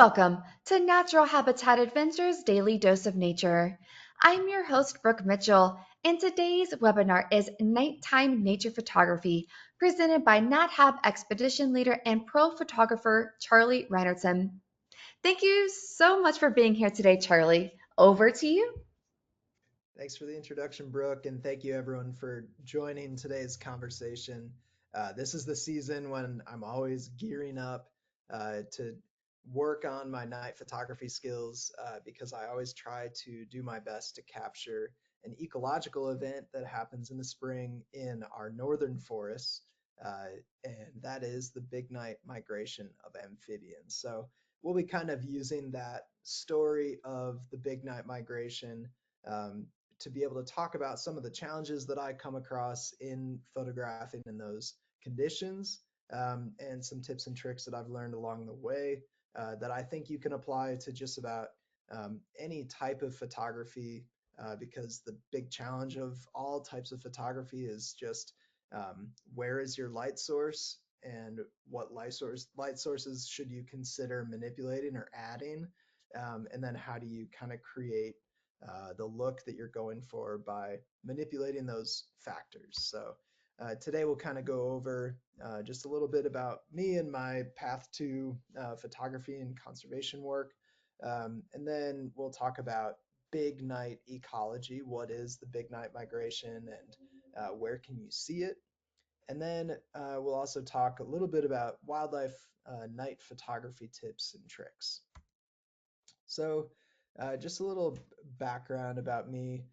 Welcome to Natural Habitat Adventures Daily Dose of Nature. I'm your host, Brooke Mitchell, and today's webinar is Nighttime Nature Photography, presented by NatHab Expedition Leader and Pro Photographer Charlie Reinertsen. Thank you so much for being here today, Charlie. Over to you. Thanks for the introduction, Brooke, and thank you everyone for joining today's conversation. This is the season when I'm always gearing up to work on my night photography skills because I always try to do my best to capture an ecological event that happens in the spring in our northern forests, uh, and that is the big night migration of amphibians. So we'll be kind of using that story of the big night migration um, to be able to talk about some of the challenges that I come across in photographing in those conditions, and some tips and tricks that I've learned along the way that I think you can apply to just about any type of photography. Because the big challenge of all types of photography is just where is your light source and what light sources should you consider manipulating or adding, and then how do you kind of create the look that you're going for by manipulating those factors. So today we'll kind of go over just a little bit about me and my path to photography and conservation work. And then we'll talk about big night ecology. What is the big night migration and where can you see it? And then we'll also talk a little bit about wildlife night photography tips and tricks. So, just a little background about me.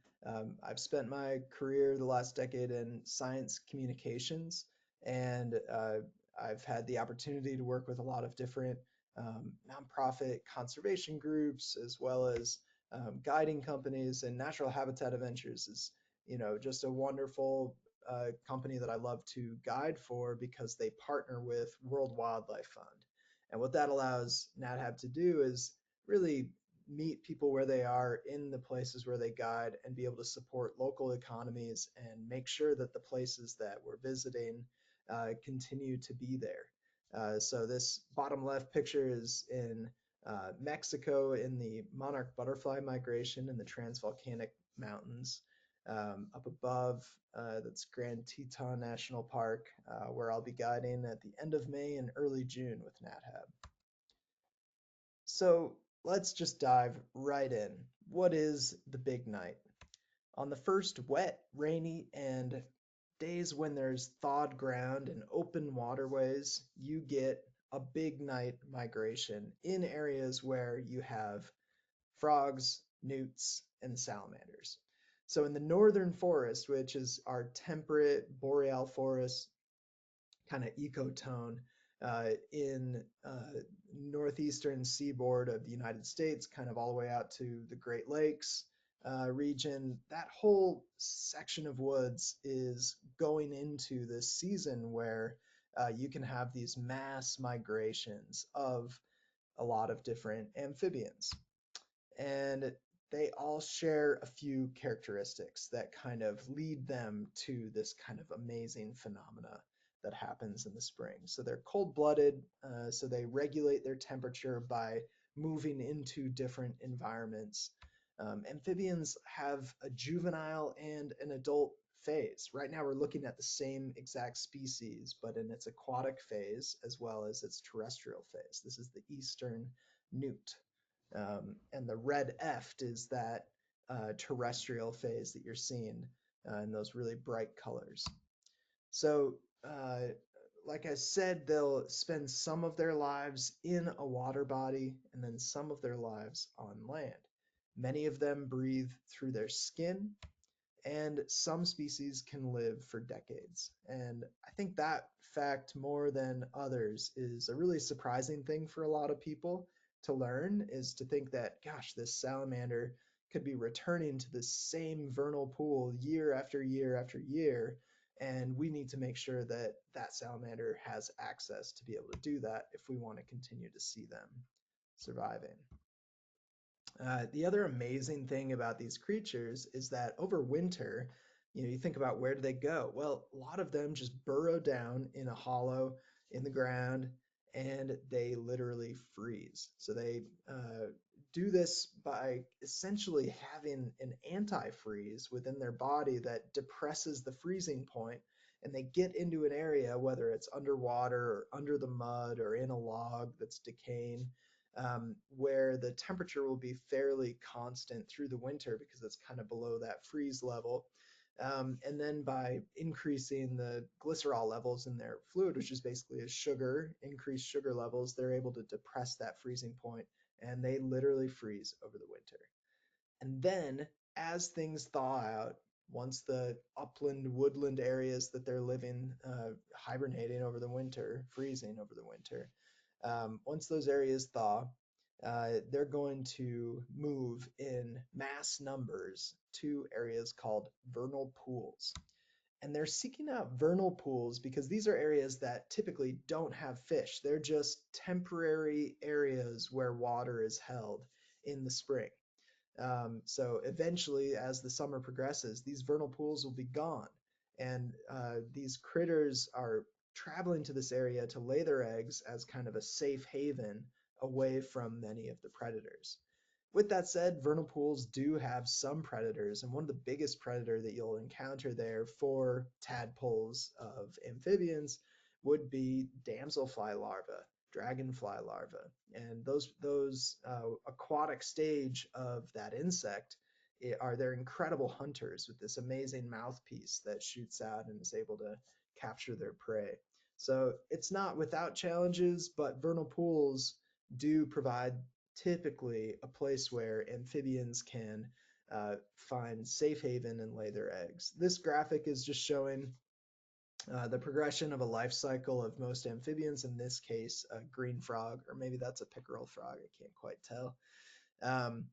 I've spent my career the last decade in science communications, and I've had the opportunity to work with a lot of different nonprofit conservation groups, as well as guiding companies. And Natural Habitat Adventures is, just a wonderful company that I love to guide for because they partner with World Wildlife Fund. And what that allows NatHab to do is really meet people where they are in the places where they guide and be able to support local economies and make sure that the places that we're visiting continue to be there. So this bottom left picture is in Mexico in the monarch butterfly migration in the Transvolcanic Mountains. Up above, that's Grand Teton National Park, where I'll be guiding at the end of May and early June with NatHab. So let's just dive right in. What is the big night? On the first wet, rainy, and days when there's thawed ground and open waterways, you get a big night migration in areas where you have frogs, newts, and salamanders. So in the northern forest, which is our temperate boreal forest, kind of ecotone in northeastern seaboard of the United States, kind of all the way out to the Great Lakes region. That whole section of woods is going into this season where you can have these mass migrations of a lot of different amphibians. And they all share a few characteristics that kind of lead them to this kind of amazing phenomena that happens in the spring. So they're cold blooded, so they regulate their temperature by moving into different environments. Amphibians have a juvenile and an adult phase. Right now, we're looking at the same exact species, but in its aquatic phase as well as its terrestrial phase. This is the eastern newt. And the red eft is that terrestrial phase that you're seeing in those really bright colors. So, uh, like I said, they'll spend some of their lives in a water body and then some of their lives on land. Many of them breathe through their skin, and some species can live for decades. And I think that fact, more than others, is a really surprising thing for a lot of people to learn, is to think that, gosh, this salamander could be returning to the same vernal pool year after year after year. And we need to make sure that that salamander has access to be able to do that if we want to continue to see them surviving. The other amazing thing about these creatures is that over winter, you think about where do they go? Well, a lot of them just burrow down in a hollow in the ground and they literally freeze. So they do this by essentially having an antifreeze within their body that depresses the freezing point, and they get into an area, whether it's underwater or under the mud or in a log that's decaying, where the temperature will be fairly constant through the winter because it's kind of below that freeze level. And then by increasing the glycerol levels in their fluid, which is basically a sugar, increased sugar levels, they're able to depress that freezing point, and they literally freeze over the winter. And then as things thaw out, once the upland, woodland areas that they're living, hibernating over the winter, freezing over the winter, once those areas thaw, they're going to move in mass numbers to areas called vernal pools. And they're seeking out vernal pools because these are areas that typically don't have fish. They're just temporary areas where water is held in the spring. So eventually, as the summer progresses, these vernal pools will be gone. And these critters are traveling to this area to lay their eggs as kind of a safe haven away from many of the predators. With that said, vernal pools do have some predators, and one of the biggest predator that you'll encounter there for tadpoles of amphibians would be damselfly larvae, dragonfly larvae, and those aquatic stage of that insect are they're incredible hunters with this amazing mouthpiece that shoots out and is able to capture their prey. So it's not without challenges, but vernal pools do provide typically a place where amphibians can find safe haven and lay their eggs. This graphic is just showing the progression of a life cycle of most amphibians, in this case, a green frog, or maybe that's a pickerel frog, I can't quite tell. Um,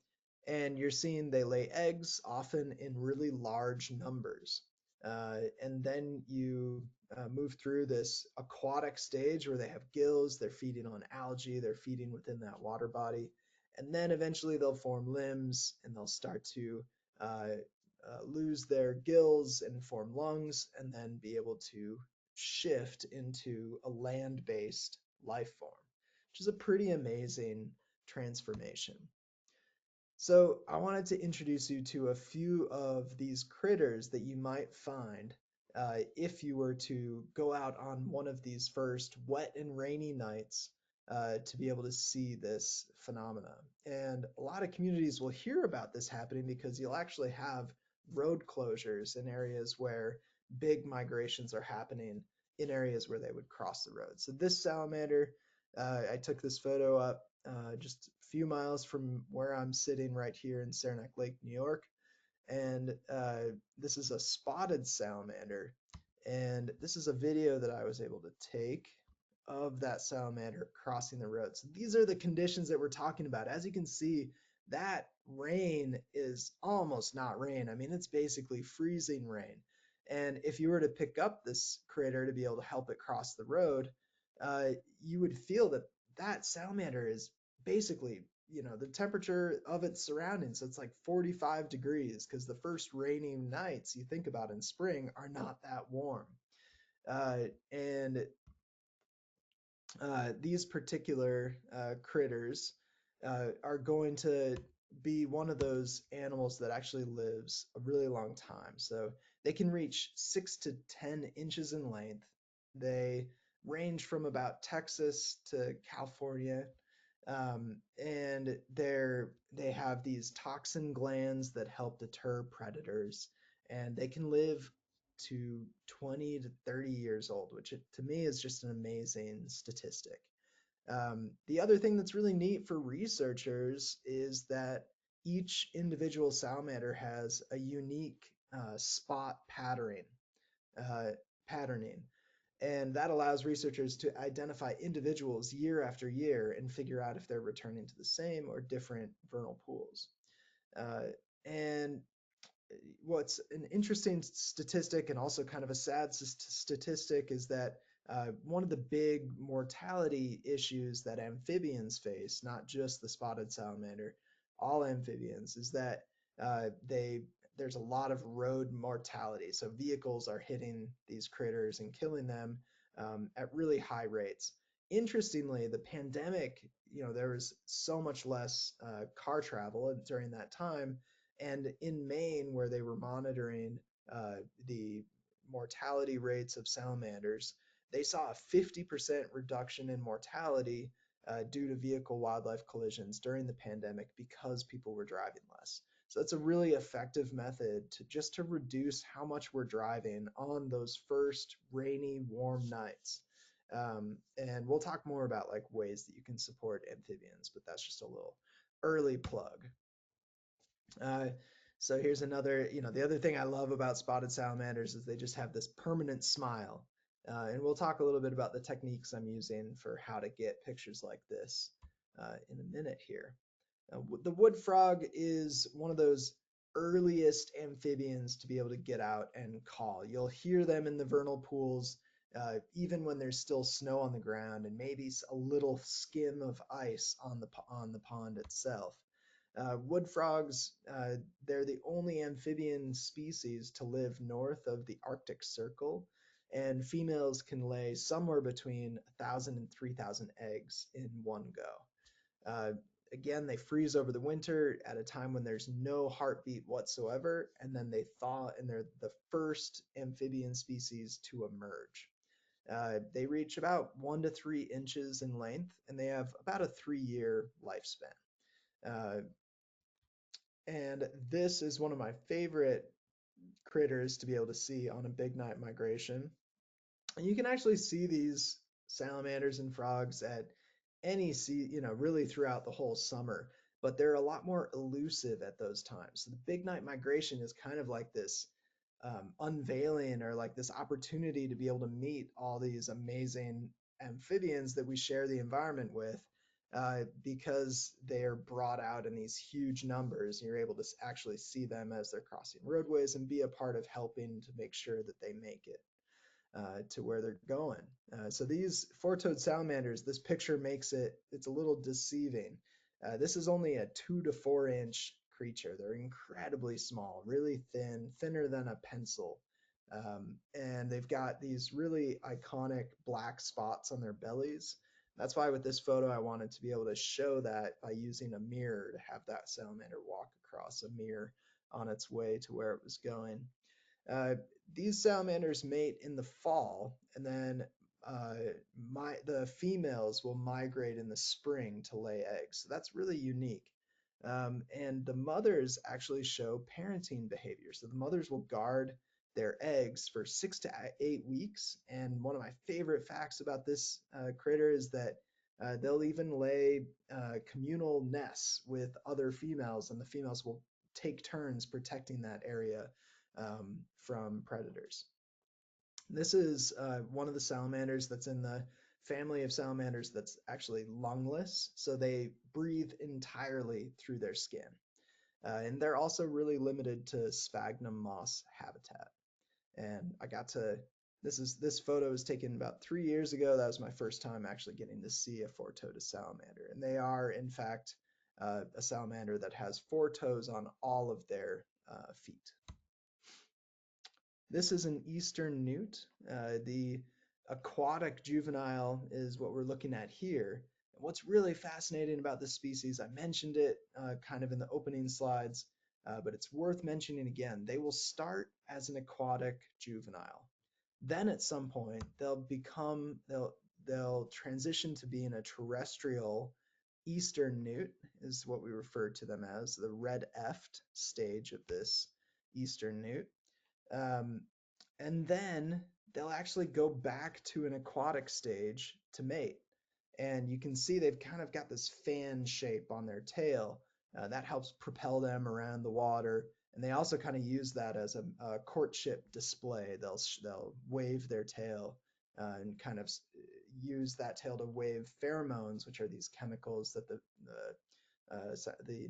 and you're seeing they lay eggs often in really large numbers. And then you move through this aquatic stage where they have gills, they're feeding on algae, they're feeding within that water body. And then eventually they'll form limbs and they'll start to lose their gills and form lungs, and then be able to shift into a land based life form, which is a pretty amazing transformation. So I wanted to introduce you to a few of these critters that you might find if you were to go out on one of these first wet and rainy nights to be able to see this phenomena. And a lot of communities will hear about this happening because you'll actually have road closures in areas where big migrations are happening, in areas where they would cross the road. So this salamander, I took this photo up just a few miles from where I'm sitting right here in Saranac Lake, New York. And this is a spotted salamander. And this is a video that I was able to take of that salamander crossing the road. So these are the conditions that we're talking about. As you can see, that rain is almost not rain. I mean, it's basically freezing rain. And if you were to pick up this critter to be able to help it cross the road, you would feel that that salamander is basically, the temperature of its surroundings. So it's like 45 degrees because the first rainy nights you think about in spring are not that warm. And these particular critters are going to be one of those animals that actually lives a really long time. So they can reach 6 to 10 inches in length. They range from about Texas to California. And they have these toxin glands that help deter predators, and they can live to 20 to 30 years old, which to me is just an amazing statistic. The other thing that's really neat for researchers is that each individual salamander has a unique spot uh, patterning, and that allows researchers to identify individuals year after year and figure out if they're returning to the same or different vernal pools. And what's an interesting statistic and also kind of a sad statistic is that one of the big mortality issues that amphibians face, not just the spotted salamander, all amphibians, is that there's a lot of road mortality. So vehicles are hitting these critters and killing them at really high rates. Interestingly, the pandemic, there was so much less car travel during that time. And in Maine, where they were monitoring the mortality rates of salamanders, they saw a 50% reduction in mortality due to vehicle wildlife collisions during the pandemic because people were driving less. So that's a really effective method to just to reduce how much we're driving on those first rainy, warm nights. And we'll talk more about like ways that you can support amphibians, but that's just a little early plug. Uh, so here's another, the other thing I love about spotted salamanders is they just have this permanent smile. And we'll talk a little bit about the techniques I'm using for how to get pictures like this in a minute here. The wood frog is one of those earliest amphibians to be able to get out and call. You'll hear them in the vernal pools, even when there's still snow on the ground and maybe a little skim of ice on the pond itself. Wood frogs, they're the only amphibian species to live north of the Arctic Circle, and females can lay somewhere between 1,000 and 3,000 eggs in one go. Again, they freeze over the winter at a time when there's no heartbeat whatsoever, and then they thaw, and they're the first amphibian species to emerge. They reach about 1 to 3 inches in length, and they have about a 3-year lifespan. Uh, and this is one of my favorite critters to be able to see on a big night migration. And you can actually see these salamanders and frogs at any really throughout the whole summer, but they're a lot more elusive at those times. So the big night migration is kind of like this unveiling, or like this opportunity to be able to meet all these amazing amphibians that we share the environment with, because they're brought out in these huge numbers. And you're able to actually see them as they're crossing roadways and be a part of helping to make sure that they make it to where they're going. So these four-toed salamanders, this picture makes it's a little deceiving. This is only a 2 to 4 inch creature. They're incredibly small, really thin, thinner than a pencil. And they've got these really iconic black spots on their bellies. That's why with this photo, I wanted to be able to show that by using a mirror, to have that salamander walk across a mirror on its way to where it was going. Uh, these salamanders mate in the fall, and then uh, the females will migrate in the spring to lay eggs. So that's really unique. And the mothers actually show parenting behavior. So the mothers will guard their eggs for 6 to 8 weeks. And one of my favorite facts about this critter is that they'll even lay communal nests with other females, and the females will take turns protecting that area from predators. This is one of the salamanders that's in the family of salamanders that's actually lungless, so they breathe entirely through their skin. And they're also really limited to sphagnum moss habitat. And this photo was taken about 3 years ago. That was my first time actually getting to see a four-toed salamander. And they are, in fact, a salamander that has 4 toes on all of their feet. This is an eastern newt. The aquatic juvenile is what we're looking at here. And what's really fascinating about this species, I mentioned it kind of in the opening slides, but it's worth mentioning again. They will start as an aquatic juvenile. Then at some point, they'll transition to being a terrestrial eastern newt, is what we refer to them as, the red-effed stage of this eastern newt. Um, and then they'll actually go back to an aquatic stage to mate. And you can see they've kind of got this fan shape on their tail. That helps propel them around the water. And they also kind of use that as a courtship display. They'll wave their tail and kind of use that tail to wave pheromones, which are these chemicals that the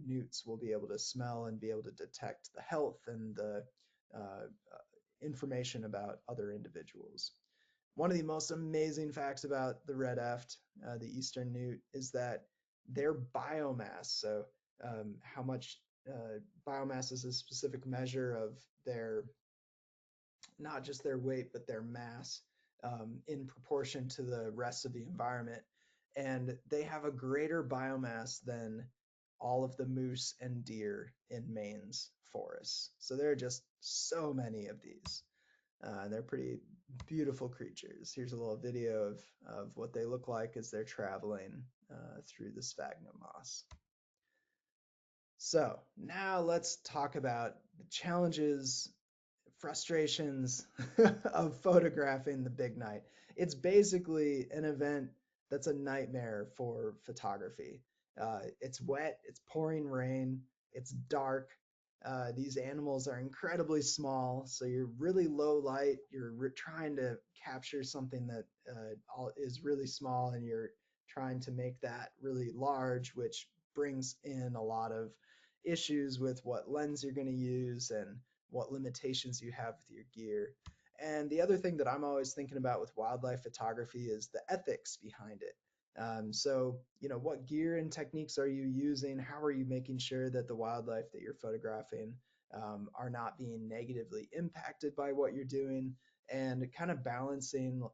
newts will be able to smell and be able to detect the health and the uh, information about other individuals. One of the most amazing facts about the red eft, the eastern newt, is that their biomass, so how much biomass is a specific measure of their, not just their weight, but their mass. in proportion to the rest of the environment. And they have a greater biomass than all of the moose and deer in Maine's forests. So there are just so many of these. They're pretty beautiful creatures. Here's a little video of what they look like as they're traveling through the sphagnum moss. So now let's talk about the challenges, frustrations of photographing the big night. It's basically an event that's a nightmare for photography. It's wet, it's pouring rain, it's dark. These animals are incredibly small, so you're really low light. You're trying to capture something that is really small, and you're trying to make that really large, which brings in a lot of issues with what lens you're going to use and what limitations you have with your gear. And the other thing that I'm always thinking about with wildlife photography is the ethics behind it. So, what gear and techniques are you using? How are you making sure that the wildlife that you're photographing are not being negatively impacted by what you're doing? And kind of balancing,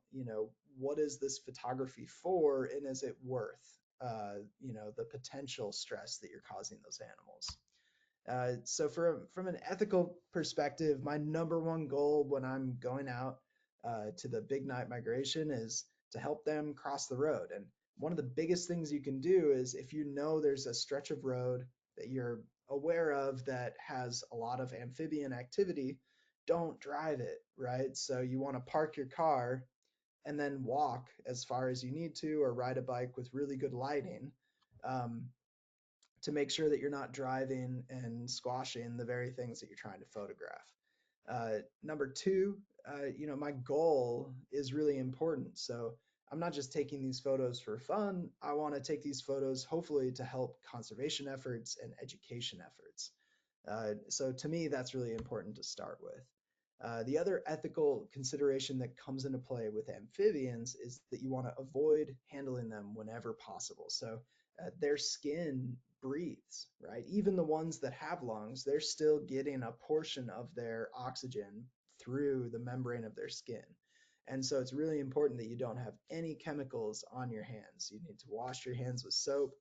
what is this photography for, and is it worth, the potential stress that you're causing those animals? So from an ethical perspective, my number one goal when I'm going out to the big night migration is to help them cross the road. And one of the biggest things you can do is if you know there's a stretch of road that you're aware of that has a lot of amphibian activity, don't drive it, right? So you want to park your car and then walk as far as you need to, or ride a bike with really good lighting. Um, to make sure that you're not driving and squashing the very things that you're trying to photograph. Number two, my goal is really important. So I'm not just taking these photos for fun. I want to take these photos hopefully to help conservation efforts and education efforts. So to me, that's really important to start with. The other ethical consideration that comes into play with amphibians is that you want to avoid handling them whenever possible. So their skin breathes, right? Even the ones that have lungs, they're still getting a portion of their oxygen through the membrane of their skin. And so it's really important that you don't have any chemicals on your hands. You need to wash your hands with soap,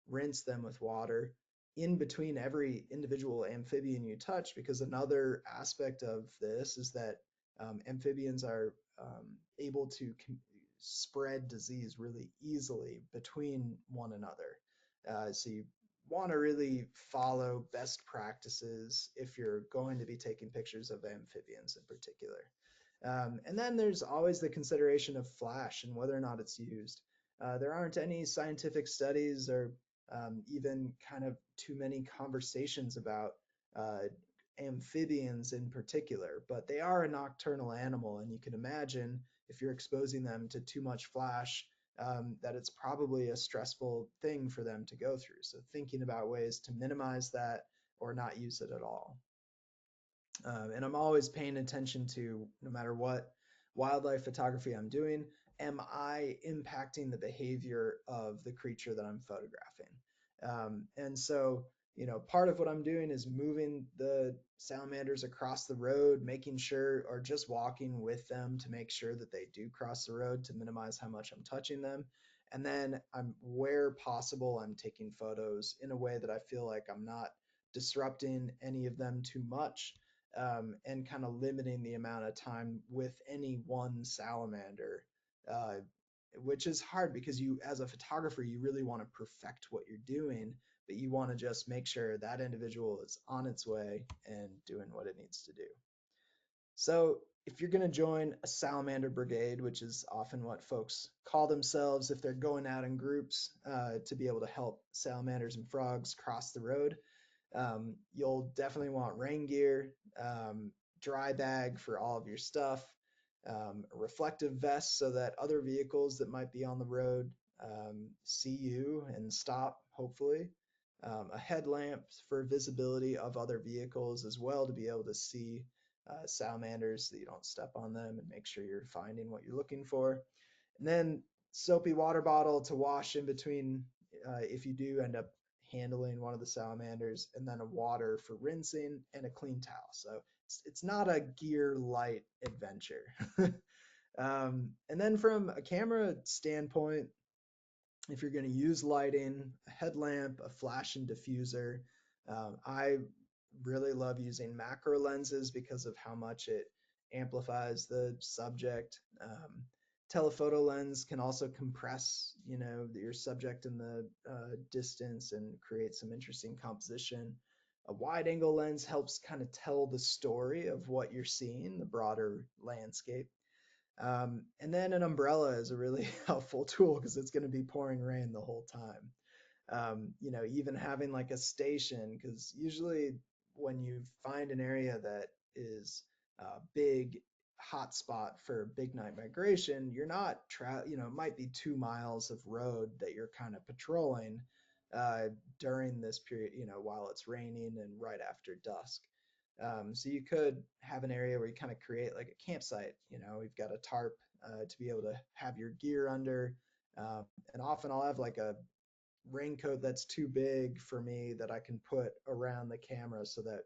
rinse them with water in between every individual amphibian you touch, because another aspect of this is that amphibians are able to spread disease really easily between one another. So you want to really follow best practices if you're going to be taking pictures of amphibians in particular. And then there's always the consideration of flash and whether or not it's used. There aren't any scientific studies or even kind of too many conversations about uh, amphibians in particular, but they are a nocturnal animal, and you can imagine if you're exposing them to too much flash, that it's probably a stressful thing for them to go through. So thinking about ways to minimize that or not use it at all. And I'm always paying attention to, no matter what wildlife photography I'm doing, am I impacting the behavior of the creature that I'm photographing? And so, part of what I'm doing is moving the salamanders across the road, making sure, or just walking with them to make sure that they do cross the road to minimize how much I'm touching them. And then where possible, I'm taking photos in a way that I feel like I'm not disrupting any of them too much, and kind of limiting the amount of time with any one salamander, uh, which is hard because you, as a photographer, you really want to perfect what you're doing, but you want to just make sure that individual is on its way and doing what it needs to do. So if you're going to join a salamander brigade, which is often what folks call themselves if they're going out in groups to be able to help salamanders and frogs cross the road, you'll definitely want rain gear, dry bag for all of your stuff, a reflective vest so that other vehicles that might be on the road see you and stop, hopefully. A headlamp for visibility of other vehicles as well, to be able to see salamanders so that you don't step on them, and make sure you're finding what you're looking for. And then soapy water bottle to wash in between if you do end up handling one of the salamanders, and then a water for rinsing and a clean towel. So it's not a gear light adventure. And then from a camera standpoint, if you're going to use lighting, a headlamp, a flash and diffuser, I really love using macro lenses because of how much it amplifies the subject. Telephoto lens can also compress, your subject in the distance and create some interesting composition. A wide angle lens helps kind of tell the story of what you're seeing, the broader landscape. And then an umbrella is a really helpful tool because it's going to be pouring rain the whole time. Even having like a station, because usually when you find an area that is a big hotspot for big night migration, you're not, it might be 2 miles of road that you're kind of patrolling uh, during this period, while it's raining and right after dusk. So you could have an area where you kind of create like a campsite. We've got a tarp to be able to have your gear under. Um, and often I'll have like a raincoat that's too big for me that I can put around the camera so that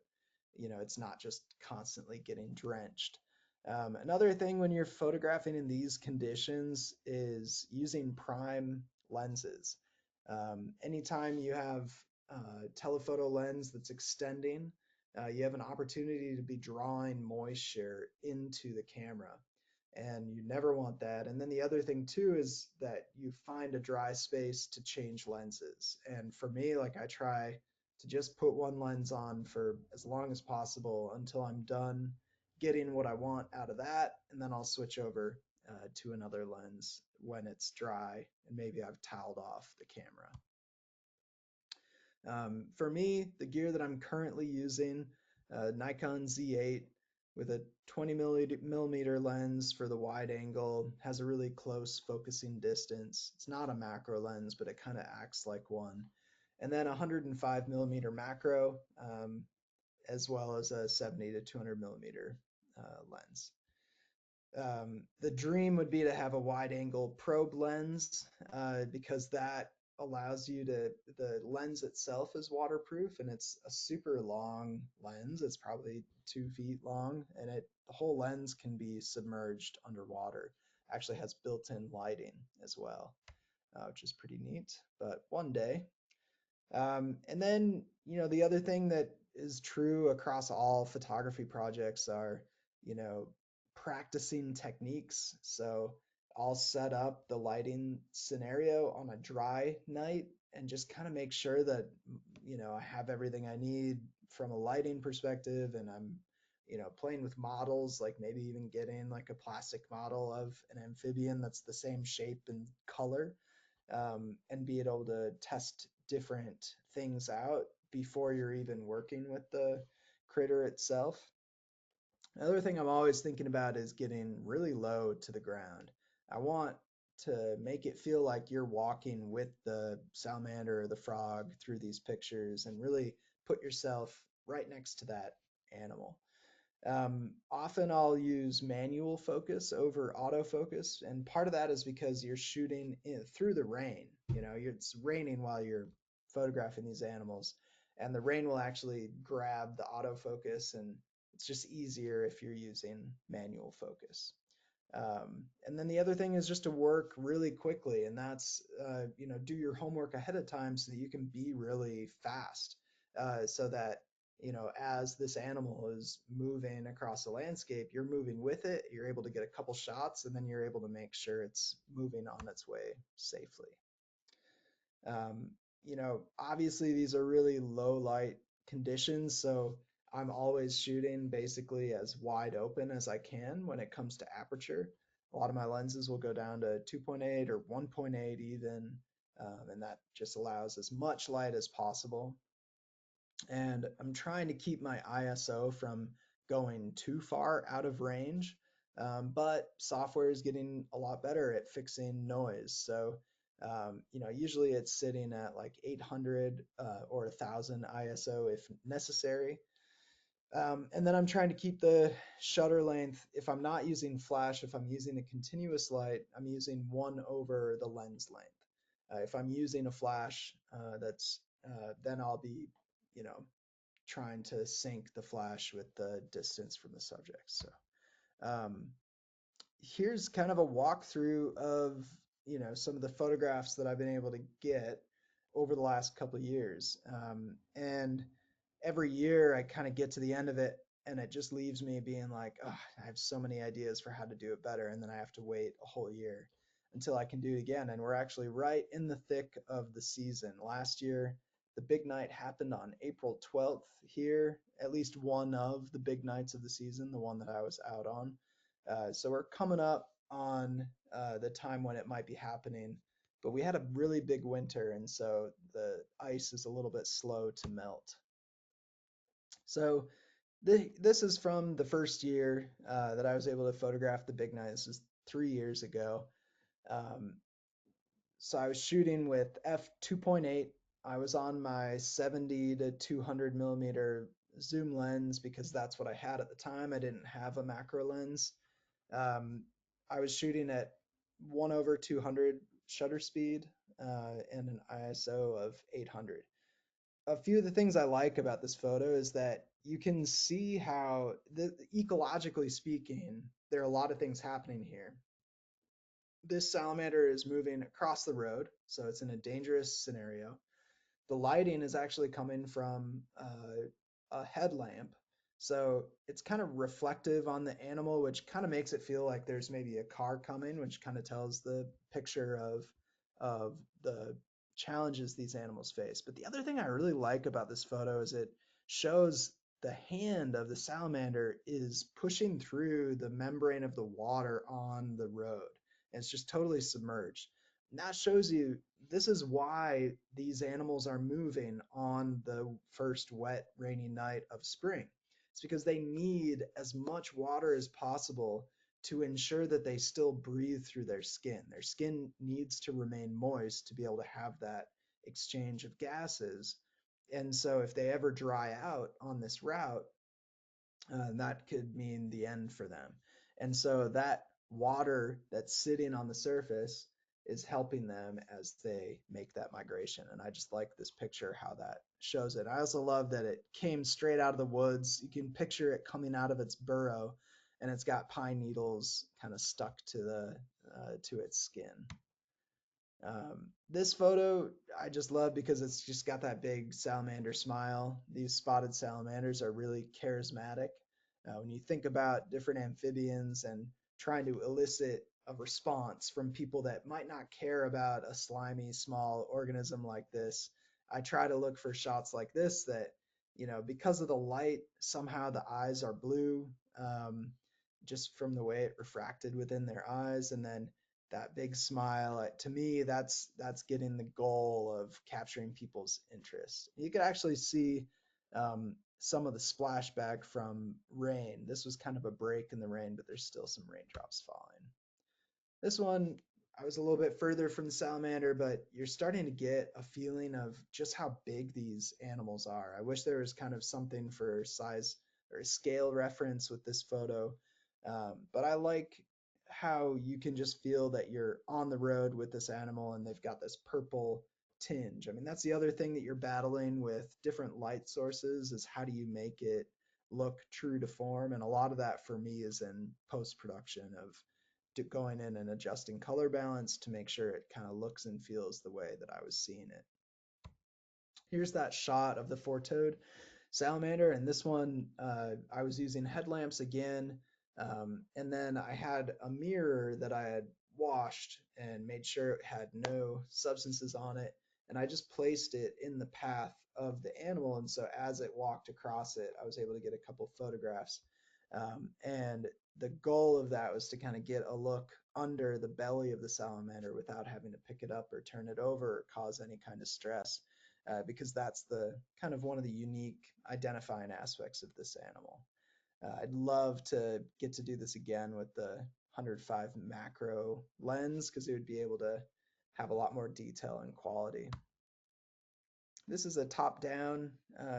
it's not just constantly getting drenched. Another thing when you're photographing in these conditions is using prime lenses. Anytime you have telephoto lens that's extending, you have an opportunity to be drawing moisture into the camera, and you never want that. And then the other thing too is that you find a dry space to change lenses. And for me, like I try to just put one lens on for as long as possible until I'm done getting what I want out of that, and then I'll switch over to another lens when it's dry and maybe I've toweled off the camera. For me, the gear that I'm currently using, Nikon Z8 with a 20 millimeter lens for the wide angle, has a really close focusing distance. It's not a macro lens, but it kind of acts like one. And then 105 millimeter macro, as well as a 70 to 200 millimeter lens. The dream would be to have a wide angle probe lens because that allows you to, the lens itself is waterproof and it's a super long lens. It's probably 2 feet long, and the whole lens can be submerged underwater. Actually has built-in lighting as well, which is pretty neat. But one day. And then, the other thing that is true across all photography projects are, you know, practicing techniques. So I'll set up the lighting scenario on a dry night and just kind of make sure that, I have everything I need from a lighting perspective, and I'm, playing with models, like maybe even getting like a plastic model of an amphibian that's the same shape and color, and be able to test different things out before you're even working with the critter itself. Another thing I'm always thinking about is getting really low to the ground. I want to make it feel like you're walking with the salamander or the frog through these pictures and really put yourself right next to that animal. Often I'll use manual focus over autofocus, and part of that is because you're shooting through the rain. It's raining while you're photographing these animals, and the rain will actually grab the autofocus, and it's just easier if you're using manual focus. And then the other thing is just to work really quickly, and that's do your homework ahead of time so that you can be really fast, so that as this animal is moving across the landscape, you're moving with it. You're able to get a couple shots, and then you're able to make sure it's moving on its way safely. Obviously these are really low light conditions, so I'm always shooting basically as wide open as I can when it comes to aperture. A lot of my lenses will go down to 2.8 or 1.8 even, and that just allows as much light as possible. And I'm trying to keep my ISO from going too far out of range, but software is getting a lot better at fixing noise. So usually it's sitting at like 800 or 1000 ISO if necessary. And then I'm trying to keep the shutter length. If I'm not using flash, if I'm using a continuous light, I'm using 1 over the lens length. If I'm using a flash, then I'll be, you know, trying to sync the flash with the distance from the subject. So, um, here's kind of a walkthrough of, some of the photographs that I've been able to get over the last couple of years. And every year I kind of get to the end of it and it just leaves me being like, oh, I have so many ideas for how to do it better. And then I have to wait a whole year until I can do it again. And we're actually right in the thick of the season. Last year, the big night happened on April 12th here, at least one of the big nights of the season, the one that I was out on. So we're coming up on the time when it might be happening, but we had a really big winter, and so the ice is a little bit slow to melt. So this is from the first year that I was able to photograph the big night. This is 3 years ago. Um, so I was shooting with f2.8. I was on my 70 to 200 millimeter zoom lens because that's what I had at the time. I didn't have a macro lens. Um, I was shooting at 1/200 shutter speed and an ISO of 800. A few of the things I like about this photo is that you can see how, ecologically speaking, there are a lot of things happening here. This salamander is moving across the road, so it's in a dangerous scenario. The lighting is actually coming from a headlamp. So it's kind of reflective on the animal, which kind of makes it feel like there's maybe a car coming, which kind of tells the picture of the challenges these animals face. But the other thing I really like about this photo is it shows the hand of the salamander is pushing through the membrane of the water on the road. And it's just totally submerged. And that shows you this is why these animals are moving on the first wet, rainy night of spring. It's because they need as much water as possible to ensure that they still breathe through their skin. Their skin needs to remain moist to be able to have that exchange of gases. And so if they ever dry out on this route, that could mean the end for them. And so that water that's sitting on the surface is helping them as they make that migration. And I just like this picture, how that shows it. I also love that it came straight out of the woods. You can picture it coming out of its burrow, and it's got pine needles kind of stuck to the to its skin. This photo I just love because it's just got that big salamander smile. These spotted salamanders are really charismatic. When you think about different amphibians and trying to elicit a response from people that might not care about a slimy small organism like this, I try to look for shots like this that, because of the light, somehow the eyes are blue, just from the way it refracted within their eyes, and then that big smile. To me, that's getting the goal of capturing people's interest. You could actually see some of the splashback from rain. This was kind of a break in the rain, but there's still some raindrops falling. This one, I was a little bit further from the salamander, but you're starting to get a feeling of just how big these animals are. I wish there was kind of something for size or scale reference with this photo. But I like how you can just feel that you're on the road with this animal and they've got this purple tinge. I mean, that's the other thing that you're battling with different light sources is how do you make it look true to form? And a lot of that for me is in post production of going in and adjusting color balance to make sure it kind of looks and feels the way that I was seeing it. Here's that shot of the four-toed salamander, and this one I was using headlamps again, and then I had a mirror that I had washed and made sure it had no substances on it, and I just placed it in the path of the animal, and so as it walked across it, I was able to get a couple photographs. And the goal of that was to kind of get a look under the belly of the salamander without having to pick it up or turn it over or cause any kind of stress, because that's the kind of one of the unique identifying aspects of this animal. I'd love to get to do this again with the 105 macro lens because it would be able to have a lot more detail and quality. This is a top-down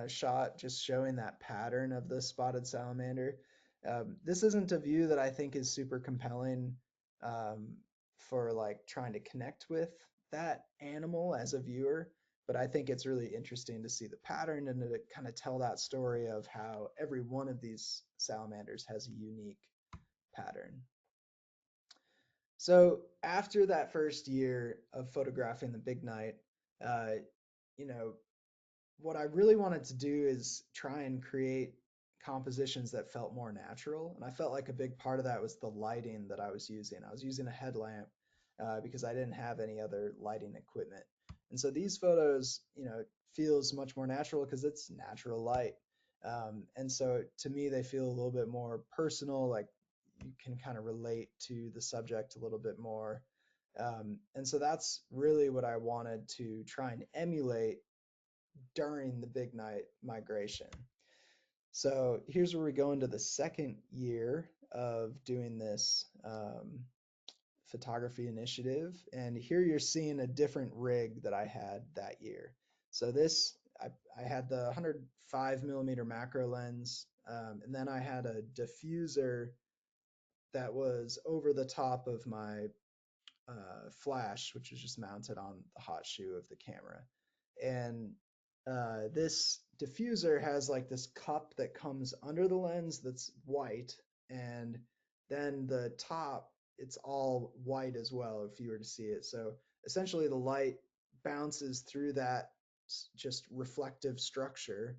shot just showing that pattern of the spotted salamander. This isn't a view that I think is super compelling um, for like trying to connect with that animal as a viewer, but I think it's really interesting to see the pattern and to kind of tell that story of how every one of these salamanders has a unique pattern. So after that first year of photographing the big night, uh, you know, what I really wanted to do is try and create compositions that felt more natural. And I felt like a big part of that was the lighting that I was using. I was using a headlamp because I didn't have any other lighting equipment. And so these photos, feels much more natural because it's natural light. And so to me, they feel a little bit more personal, like you can kind of relate to the subject a little bit more. And so that's really what I wanted to try and emulate during the big night migration. So here's where we go into the second year of doing this photography initiative. And here you're seeing a different rig that I had that year. So this, I had the 105 millimeter macro lens, and then I had a diffuser that was over the top of my flash, which was just mounted on the hot shoe of the camera. And this diffuser has like this cup that comes under the lens that's white, and then the top, it's all white as well if you were to see it. So essentially, the light bounces through that just reflective structure,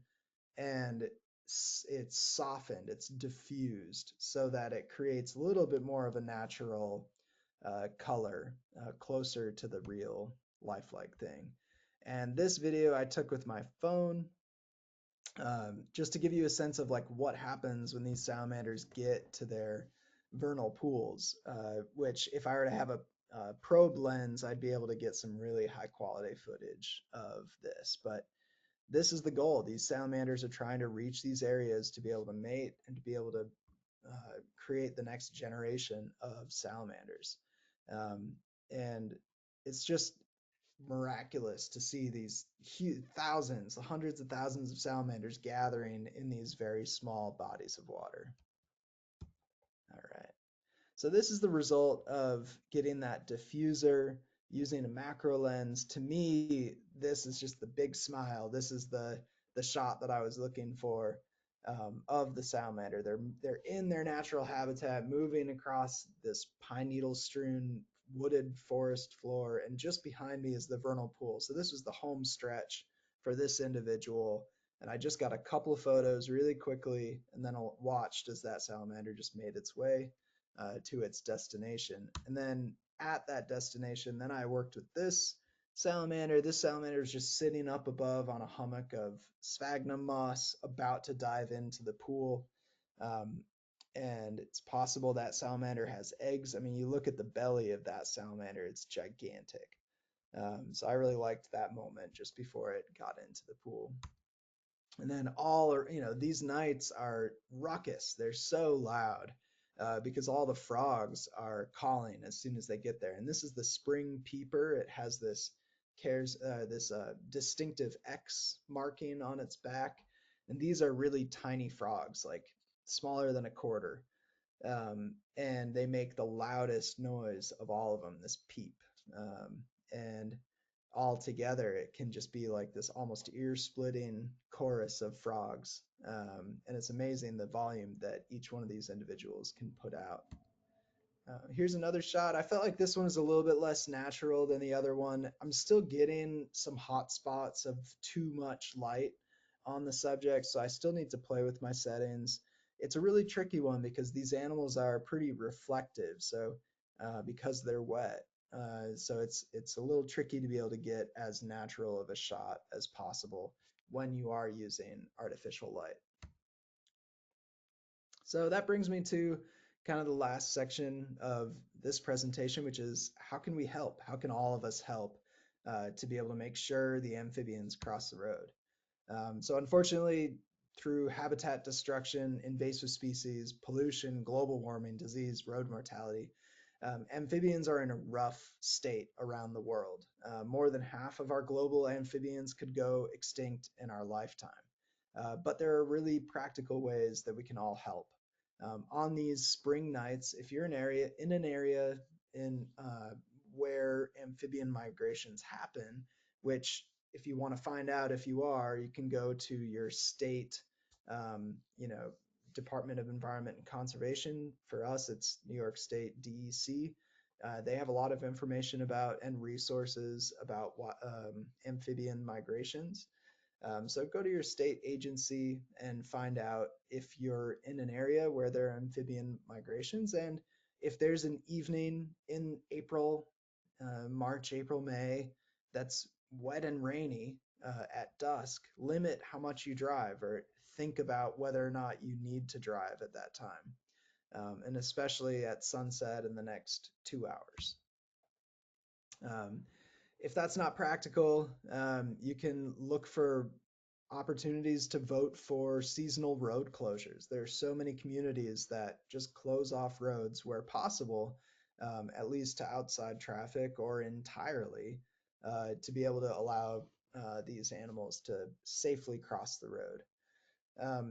and it's softened, it's diffused so that it creates a little bit more of a natural color, closer to the real lifelike thing. And this video I took with my phone, just to give you a sense of like what happens when these salamanders get to their vernal pools, which if I were to have a probe lens, I'd be able to get some really high quality footage of this. But this is the goal. These salamanders are trying to reach these areas to be able to mate and to be able to create the next generation of salamanders. Um, and it's just miraculous to see these huge, thousands, hundreds of thousands of salamanders gathering in these very small bodies of water. All right. So this is the result of getting that diffuser, using a macro lens. To me, this is just the big smile. This is the shot that I was looking for, of the salamander. They're in their natural habitat, moving across this pine needle strewn wooded forest floor, and just behind me is the vernal pool. So this was the home stretch for this individual. And I just got a couple of photos really quickly, and then I watched as that salamander just made its way to its destination. And then at that destination, then I worked with this salamander. This salamander is just sitting up above on a hummock of sphagnum moss, about to dive into the pool. Um, and it's possible that salamander has eggs. I mean, you look at the belly of that salamander, it's gigantic. So I really liked that moment just before it got into the pool. And then these nights are ruckus. They're so loud because all the frogs are calling as soon as they get there. And this is the spring peeper. It has this distinctive X marking on its back. And these are really tiny frogs, like smaller than a quarter. And they make the loudest noise of all of them, this peep. And all together, it can just be like this almost ear-splitting chorus of frogs. And it's amazing the volume that each one of these individuals can put out. Here's another shot. I felt like this one is a little bit less natural than the other one. I'm still getting some hot spots of too much light on the subject, so I still need to play with my settings. It's a really tricky one because these animals are pretty reflective, so because they're wet. So it's a little tricky to be able to get as natural of a shot as possible when you are using artificial light. So that brings me to kind of the last section of this presentation, which is how can we help? How can all of us help to be able to make sure the amphibians cross the road? So unfortunately, through habitat destruction, invasive species, pollution, global warming, disease, road mortality, amphibians are in a rough state around the world. More than half of our global amphibians could go extinct in our lifetime. But there are really practical ways that we can all help. On these spring nights, if you're in an area in where amphibian migrations happen, which if you want to find out if you are, you can go to your state, um, you know, Department of Environment and Conservation. For us, it's New York State DEC. They have a lot of information about and resources about amphibian migrations. So go to your state agency and find out if you're in an area where there are amphibian migrations. And if there's an evening in April, March, April, May, that's wet and rainy at dusk, limit how much you drive or think about whether or not you need to drive at that time. And especially at sunset in the next 2 hours. Um, if that's not practical, you can look for opportunities to vote for seasonal road closures. There are so many communities that just close off roads where possible, at least to outside traffic or entirely, to be able to allow these animals to safely cross the road.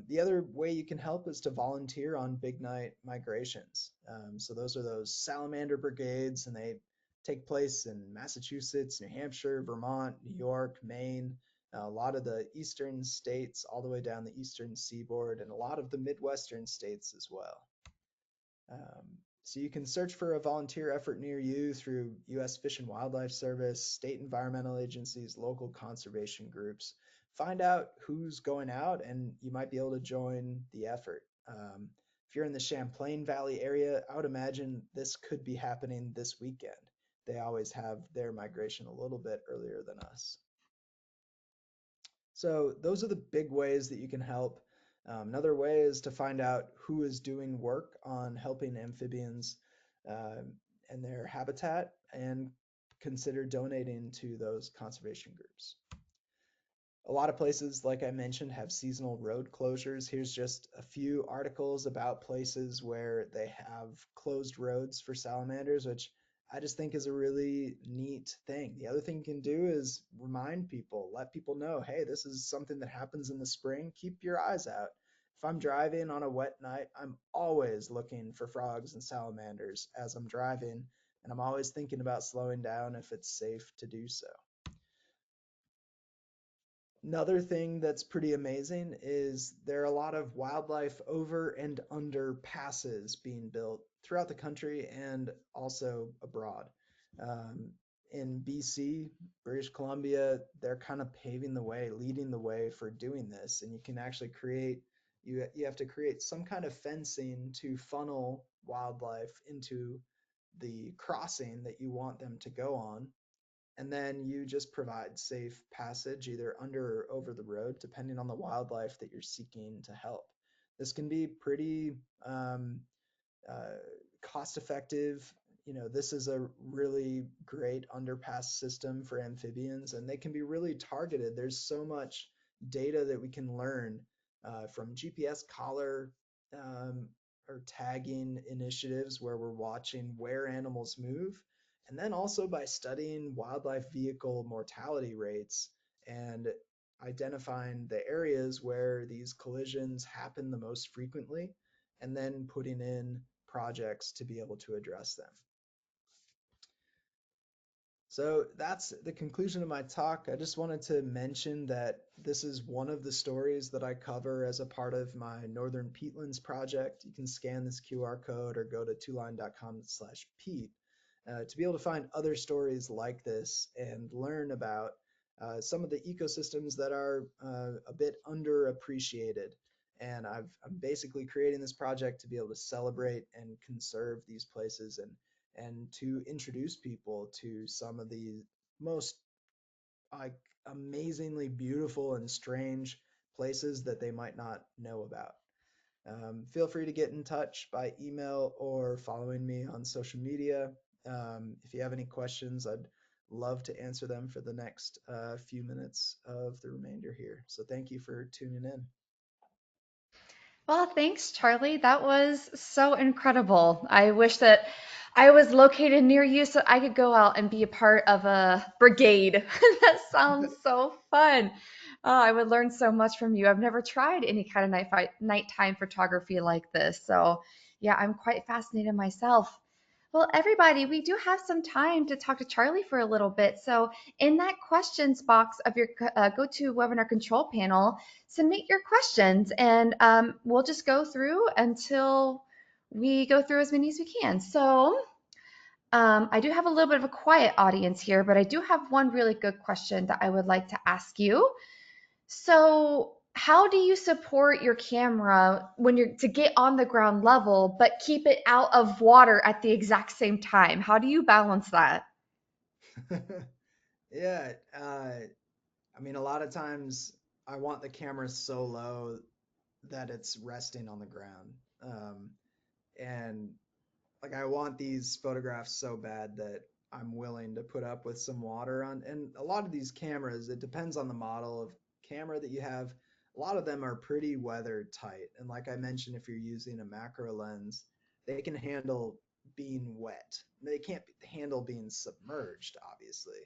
The other way you can help is to volunteer on big night migrations. So those are those salamander brigades, and they take place in Massachusetts, New Hampshire, Vermont, New York, Maine, a lot of the eastern states, all the way down the eastern seaboard, and a lot of the Midwestern states as well. So you can search for a volunteer effort near you through U.S. Fish and Wildlife Service, state environmental agencies, local conservation groups. Find out who's going out, and you might be able to join the effort. If you're in the Champlain Valley area, I would imagine this could be happening this weekend. They always have their migration a little bit earlier than us. So those are the big ways that you can help. Another way is to find out who is doing work on helping amphibians uh, and their habitat, and consider donating to those conservation groups. A lot of places, like I mentioned, have seasonal road closures. Here's just a few articles about places where they have closed roads for salamanders, which I just think is a really neat thing. The other thing you can do is remind people, let people know, hey, this is something that happens in the spring. Keep your eyes out. If I'm driving on a wet night, I'm always looking for frogs and salamanders as I'm driving, and I'm always thinking about slowing down if it's safe to do so. Another thing that's pretty amazing is there are a lot of wildlife over and under passes being built throughout the country and also abroad. Um, in BC, British Columbia, they're kind of paving the way, leading the way for doing this. And you can actually you have to create some kind of fencing to funnel wildlife into the crossing that you want them to go on, and then you just provide safe passage either under or over the road, depending on the wildlife that you're seeking to help. This can be pretty uh, cost effective. This is a really great underpass system for amphibians, and they can be really targeted. There's so much data that we can learn from GPS collar um, or tagging initiatives where we're watching where animals move, and then also by studying wildlife vehicle mortality rates and identifying the areas where these collisions happen the most frequently, and then putting in projects to be able to address them. So that's the conclusion of my talk. I just wanted to mention that this is one of the stories that I cover as a part of my Northern Peatlands project. You can scan this QR code or go to twoline.com/peat to be able to find other stories like this and learn about some of the ecosystems that are a bit underappreciated. And I'm basically creating this project to be able to celebrate and conserve these places, and to introduce people to some of the most like amazingly beautiful and strange places that they might not know about. Feel free to get in touch by email or following me on social media. If you have any questions, I'd love to answer them for the next few minutes of the remainder here. So thank you for tuning in. Well, thanks, Charlie. That was so incredible. I wish that I was located near you so I could go out and be a part of a brigade. That sounds so fun. I would learn so much from you. I've never tried any kind of nighttime photography like this. So, yeah, I'm quite fascinated myself. Well, everybody, we do have some time to talk to Charlie for a little bit. So, in that questions box of your GoToWebinar control panel, submit your questions, and we'll just go through until we go through as many as we can. So I do have a little bit of a quiet audience here, but I do have one really good question that I would like to ask you. So, how do you support your camera when you're to get on the ground level, but keep it out of water at the exact same time? How do you balance that? Yeah, I mean, a lot of times I want the camera so low that it's resting on the ground. And like I want these photographs so bad that I'm willing to put up with some water on. And a lot of these cameras, it depends on the model of camera that you have. A lot of them are pretty weather tight. And like I mentioned, if you're using a macro lens, they can handle being wet. They can't handle being submerged, obviously.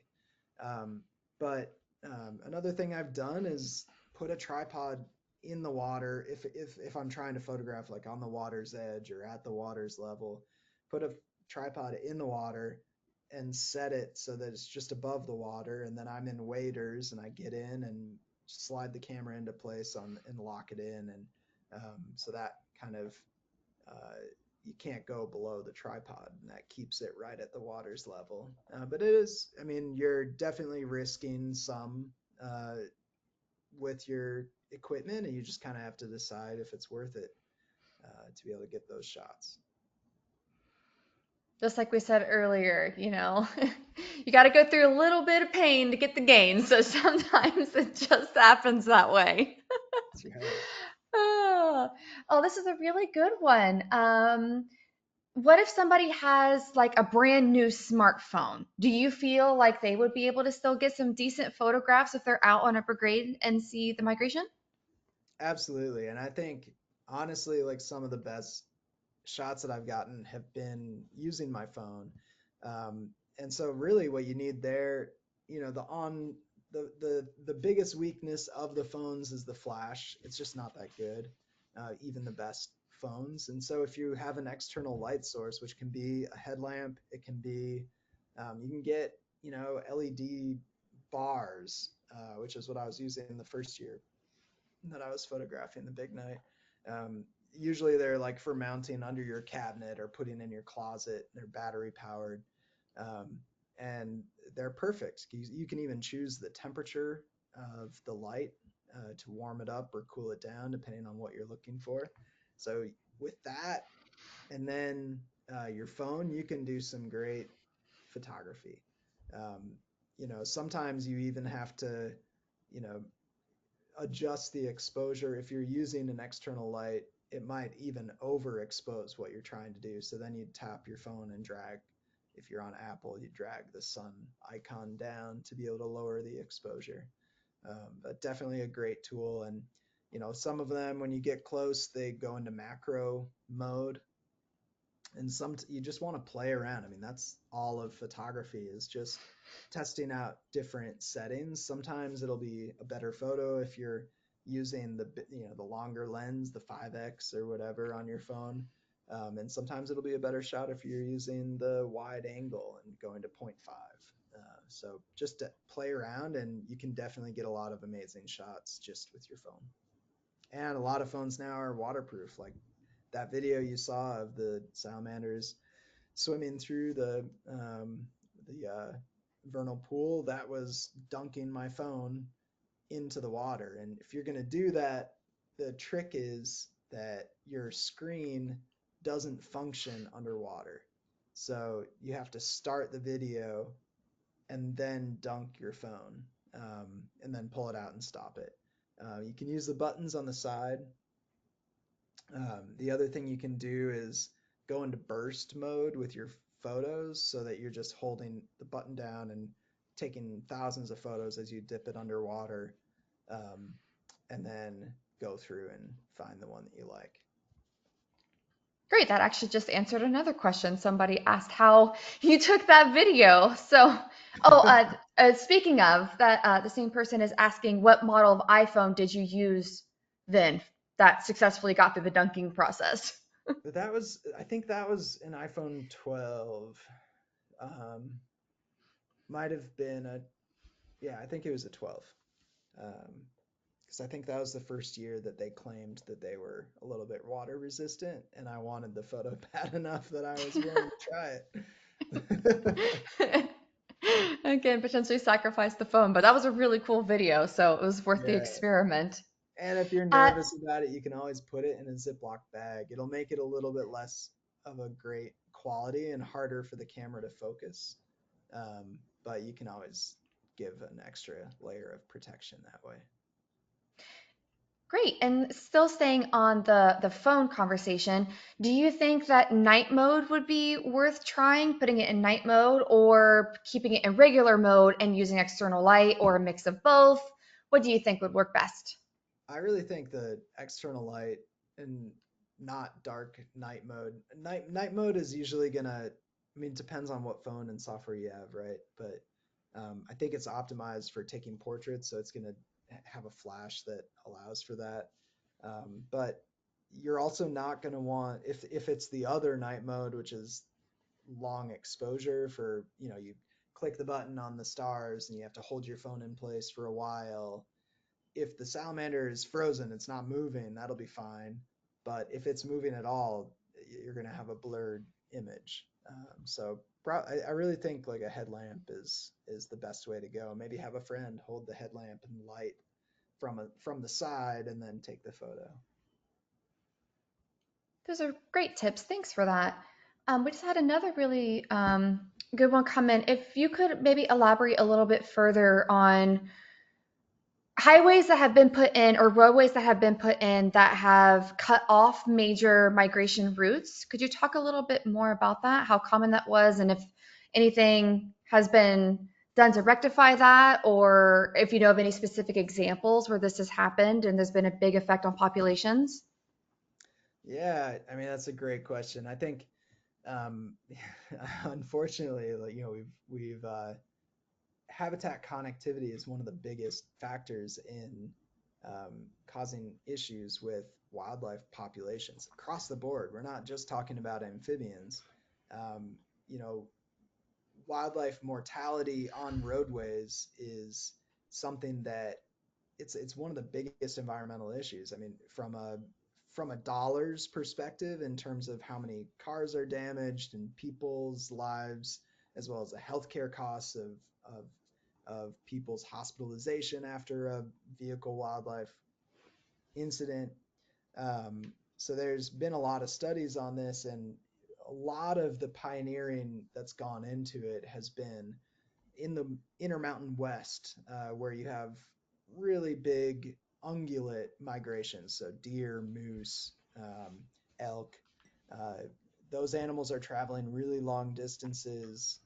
Um, but another thing I've done is put a tripod in the water if I'm trying to photograph like on the water's edge or at the water's level, put a tripod in the water and set it so that it's just above the water, and then I'm in waders and I get in and slide the camera into place on and lock it in, and so that kind of uh, you can't go below the tripod, and that keeps it right at the water's level. But it is, I mean, you're definitely risking some uh, with your equipment, and you just kind of have to decide if it's worth it to be able to get those shots. Just like we said earlier, you got to go through a little bit of pain to get the gain. So sometimes it just happens that way. That's right. Oh, oh, this is a really good one. What if somebody has like a brand new smartphone? Do you feel like they would be able to still get some decent photographs if they're out on a brigade and see the migration? Absolutely. And I think honestly, like some of the best shots that I've gotten have been using my phone. And so really what you need there, the biggest weakness of the phones is the flash. It's just not that good, even the best phones. And so if you have an external light source, which can be a headlamp, it can be, you can get, LED bars, which is what I was using in the first year that I was photographing the big night. Usually they're like for mounting under your cabinet or putting in your closet. They're battery powered, um, and they're perfect. You can even choose the temperature of the light to warm it up or cool it down, depending on what you're looking for. So with that, and then your phone, you can do some great photography. Um, sometimes you even have to, you know, adjust the exposure. If you're using an external light, it might even overexpose what you're trying to do. So then you tap your phone and drag. If you're on Apple, you drag the sun icon down to be able to lower the exposure. But definitely a great tool. And some of them, when you get close, they go into macro mode, and you just want to play around. I mean, that's all of photography is just testing out different settings. Sometimes it'll be a better photo if you're using the longer lens, the 5x or whatever on your phone. And sometimes it'll be a better shot if you're using the wide angle and going to 0.5. So just to play around, and you can definitely get a lot of amazing shots just with your phone. And a lot of phones now are waterproof. Like that video you saw of the salamanders swimming through the vernal pool, that was dunking my phone into the water. And if you're going to do that, the trick is that your screen doesn't function underwater. So you have to start the video and then dunk your phone, and then pull it out and stop it. You can use the buttons on the side. The other thing you can do is go into burst mode with your photos so that you're just holding the button down and taking thousands of photos as you dip it underwater, um, and then go through and find the one that you like. Great, that actually just answered another question. Somebody asked how you took that video. So, oh, speaking of that, the same person is asking what model of iPhone did you use then that successfully got through the dunking process? But I think that was an iPhone 12. Um, might have been yeah, I think it was a 12. Because I think that was the first year that they claimed that they were a little bit water resistant, and I wanted the photo bad enough that I was willing to try it. Again, potentially sacrifice the phone, but that was a really cool video, so it was worth the Yeah. experiment. And if you're Uh, nervous about it, you can always put it in a Ziploc bag. It'll make it a little bit less of a great quality and harder for the camera to focus. But you can always give an extra layer of protection that way. Great. And still staying on the phone conversation, do you think that night mode would be worth trying, putting it in night mode or keeping it in regular mode and using external light or a mix of both? What do you think would work best? I really think the external light and not dark night mode. Night mode is usually gonna. I mean, it depends on what phone and software you have, right? But I think it's optimized for taking portraits, so it's gonna have a flash that allows for that. But you're also not gonna want if it's the other night mode, which is long exposure for you click the button on the stars and you have to hold your phone in place for a while. If the salamander is frozen, it's not moving, that'll be fine. But if it's moving at all, you're going to have a blurred image. I really think like a headlamp is the best way to go. Maybe have a friend hold the headlamp and light from the side, and then take the photo. Those are great tips. Thanks for that. We just had another really good one come in. If you could maybe elaborate a little bit further on highways that have been put in or roadways that have been put in that have cut off major migration routes. Could you talk a little bit more about that, how common that was, and if anything has been done to rectify that, or if you know of any specific examples where this has happened and there's been a big effect on populations? Yeah, I mean that's a great question. I think um, unfortunately, like we've habitat connectivity is one of the biggest factors in causing issues with wildlife populations across the board. We're not just talking about amphibians. Um, you know, Wildlife mortality on roadways is something that it's one of the biggest environmental issues. I mean, from a dollars perspective, in terms of how many cars are damaged and people's lives, as well as the healthcare costs of of people's hospitalization after a vehicle wildlife incident. So there's been a lot of studies on this, and a lot of the pioneering that's gone into it has been in the Intermountain West, where you have really big ungulate migrations, so deer, moose, elk. Uh, those animals are traveling really long distances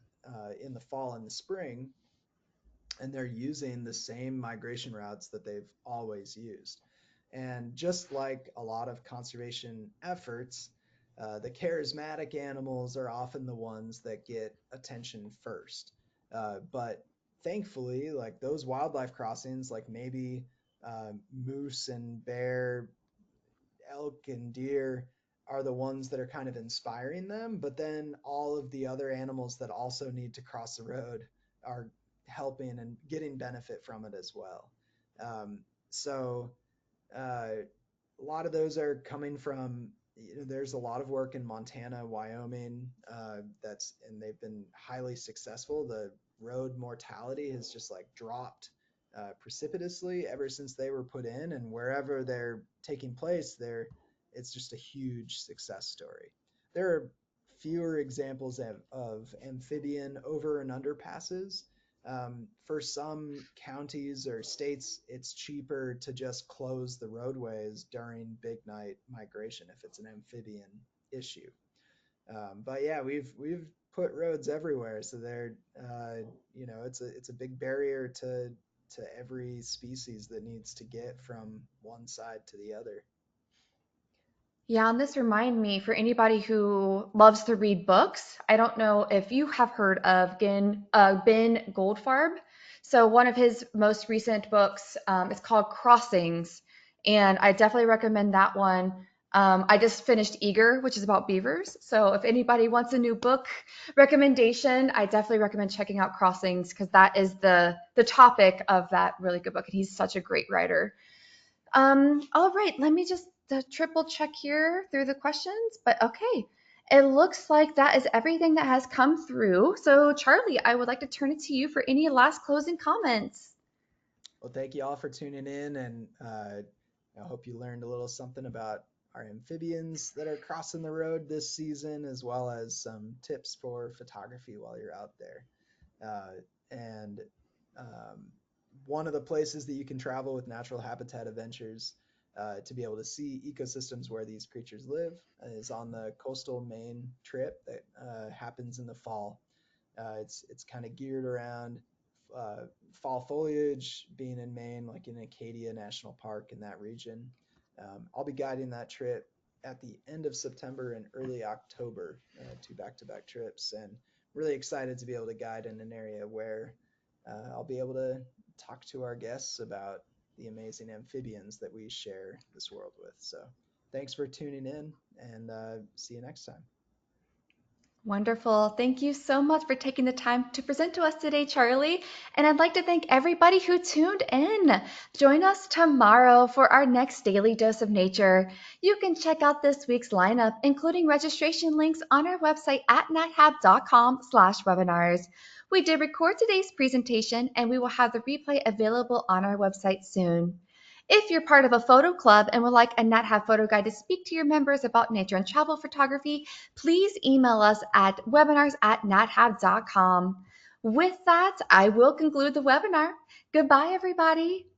in the fall and the spring, and they're using the same migration routes that they've always used. And just like a lot of conservation efforts, the charismatic animals are often the ones that get attention first. But thankfully, like those wildlife crossings, like maybe moose and bear, elk and deer, are the ones that are kind of inspiring them. But then all of the other animals that also need to cross the road are helping and getting benefit from it as well. Um, so uh, a lot of those are coming from, there's a lot of work in Montana, Wyoming, and they've been highly successful. The road mortality has just like dropped precipitously ever since they were put in, and wherever they're taking place, it's just a huge success story. There are fewer examples of amphibian over and underpasses. For some counties or states, it's cheaper to just close the roadways during big night migration if it's an amphibian issue. But yeah, we've put roads everywhere, so it's a big barrier to every species that needs to get from one side to the other. Yeah, and this remind me for anybody who loves to read books. I don't know if you have heard of Ben Goldfarb. So one of his most recent books is called Crossings, and I definitely recommend that one. I just finished Eager, which is about beavers. So if anybody wants a new book recommendation, I definitely recommend checking out Crossings because that is the topic of that really good book, and he's such a great writer. All right, let me just triple check here through the questions. But okay. It looks like that is everything that has come through. So, Charlie, I would like to turn it to you for any last closing comments. Well, thank you all for tuning in, and I hope you learned a little something about our amphibians that are crossing the road this season, as well as some tips for photography while you're out there. And um, One of the places that you can travel with natural habitat adventures to be able to see ecosystems where these creatures live is on the Coastal Maine trip that happens in the fall. It's kind of geared around uh, fall foliage, being in Maine, like in Acadia National Park in that region. I'll be guiding that trip at the end of September and early October, two back-to-back trips, and really excited to be able to guide in an area where I'll be able to talk to our guests about the amazing amphibians that we share this world with. So thanks for tuning in, and see you next time. Wonderful. Thank you so much for taking the time to present to us today, Charlie. And I'd like to thank everybody who tuned in. Join us tomorrow for our next daily dose of nature. You can check out this week's lineup, including registration links on our website at nathab.com/webinars. We did record today's presentation and we will have the replay available on our website soon. If you're part of a photo club and would like a NatHab photo guide to speak to your members about nature and travel photography, please email us at webinars@nathab.com. With that, I will conclude the webinar. Goodbye, everybody.